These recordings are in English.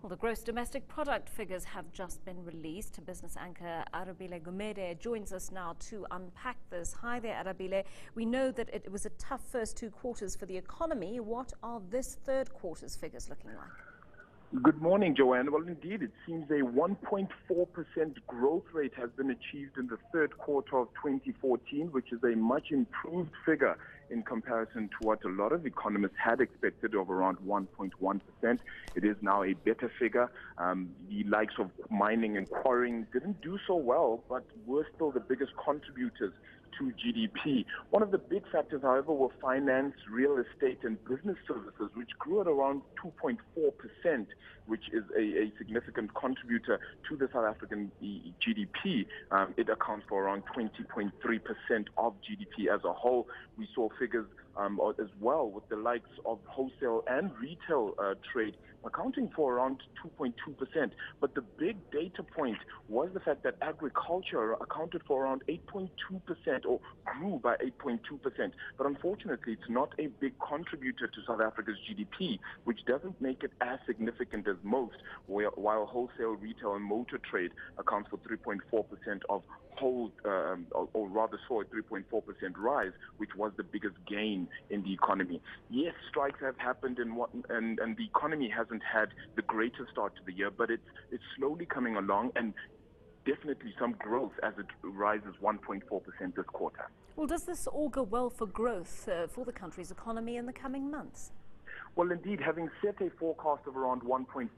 Well, the gross domestic product figures have just been released. Business anchor Arabile Gumede joins us now to unpack this. Hi there, Arabile. We know that it was a tough first 2 quarters for the economy. What are this third quarter's figures looking like? Good morning, Joanne. Well, indeed, it seems a 1.4% growth rate has been achieved in the third quarter of 2014, which is a much improved figure in comparison to what a lot of economists had expected of around 1.1%. It is now a better figure. The likes of mining and quarrying didn't do so well, but were still the biggest contributors to GDP. One of the big factors, however, were finance, real estate, and business services, which grew at around 2.4%, which is a significant contributor to the South African GDP. It accounts for around 20.3% of GDP as a whole. We saw figures as well with the likes of wholesale and retail trade accounting for around 2.2%. But the big data point was the fact that agriculture accounted for around 8.2% or grew by 8.2%. But unfortunately, it's not a big contributor to South Africa's GDP, which doesn't make it as significant as most, while wholesale, retail, and motor trade accounts for 3.4% of whole, or rather saw a 3.4% rise, which was the biggest gain in the economy. Yes, strikes have happened and the economy hasn't had the greatest start to the year, but it's slowly coming along, and definitely some growth as it rises 1.4% this quarter. Well, does this augur well for growth for the country's economy in the coming months? Well, indeed, having set a forecast of around 1.4%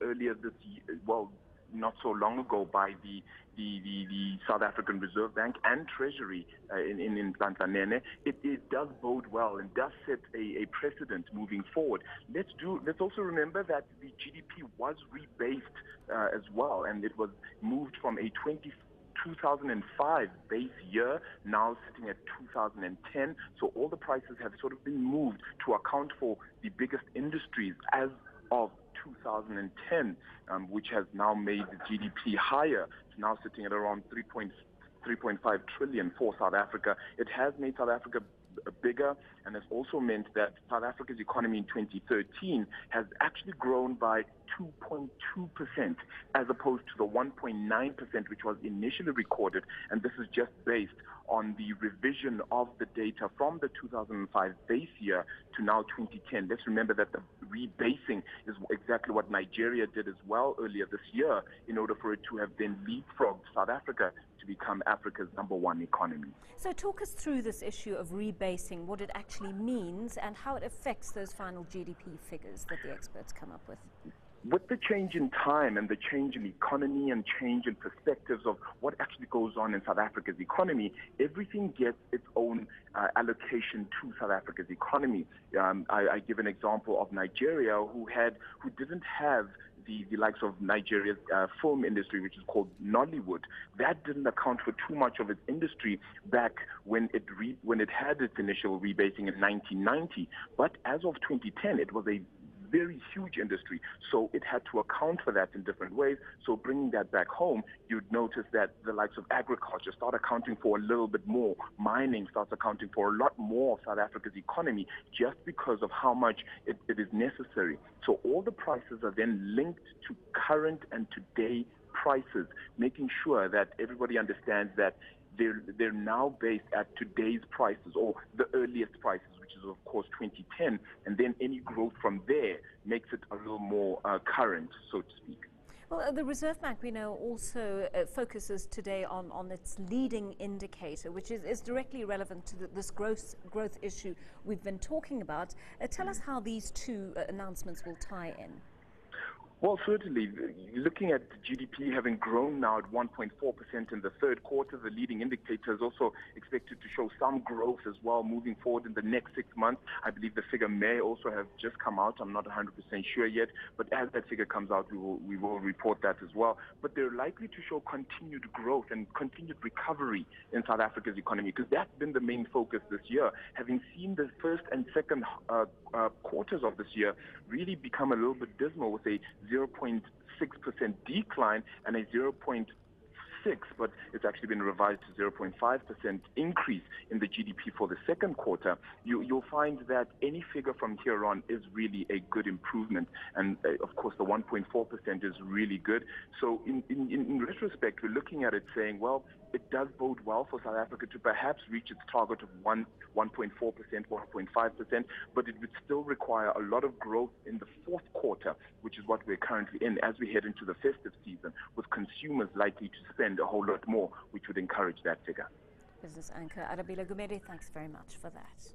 earlier this year, well, not so long ago by the South African Reserve Bank and Treasury in Nhlanhla, it does bode well and does set a precedent moving forward. Let's also remember that the GDP was rebased as well, and it was moved from a 2005 base year, now sitting at 2010. So all the prices have sort of been moved to account for the biggest industries as of 2010, which has now made the GDP higher. It's now sitting at around 3.5 trillion for South Africa. It has made South Africa bigger, and has also meant that South Africa's economy in 2013 has actually grown by 2.2% as opposed to the 1.9% which was initially recorded, and this is just based on the revision of the data from the 2005 base year to now 2010. Let's remember that the rebasing is exactly what Nigeria did as well earlier this year in order for it to have then leapfrogged South Africa to become Africa's #1 economy. So talk us through this issue of rebasing, what it actually means and how it affects those final GDP figures that the experts come up with. With the change in time and the change in economy and change in perspectives of what actually goes on in South Africa's economy, everything gets its own allocation to South Africa's economy. I give an example of Nigeria, who didn't have the likes of Nigeria's film industry, which is called Nollywood. That didn't account for too much of its industry back when it had its initial rebasing in 1990. But as of 2010, it was a very huge industry, so it had to account for that in different ways. So bringing that back home, you'd notice that the likes of agriculture start accounting for a little bit more. Mining starts accounting for a lot more of South Africa's economy just because of how much it is necessary. So all the prices are then linked to current and today prices, making sure that everybody understands that they're now based at today's prices, or the earliest prices, which is of course 2010, and then any growth from there makes it a little more current, so to speak. Well, the Reserve Bank, we know, also focuses today on its leading indicator, which is directly relevant to this growth issue we've been talking about. Tell us how these two announcements will tie in. Well, certainly, looking at GDP having grown now at 1.4% in the third quarter, the leading indicator is also expected to show some growth as well moving forward in the next 6 months. I believe the figure may also have just come out. I'm not 100% sure yet, but as that figure comes out, we will report that as well. But they're likely to show continued growth and continued recovery in South Africa's economy, because that's been the main focus this year. Having seen the first and second quarters of this year really become a little bit dismal, with a 0.6% decline and a 0.6% but it's actually been revised to 0.5% increase in the GDP for the second quarter, you'll find that any figure from here on is really a good improvement. And of course, the 1.4% is really good. So in retrospect, we're looking at it saying, well, it does bode well for South Africa to perhaps reach its target of 1.4%, 1.5%, but it would still require a lot of growth in the fourth quarter, which is what we're currently in as we head into the festive season, with consumers likely to spend a whole lot more, which would encourage that figure. Business anchor Arabile Gumede, thanks very much for that.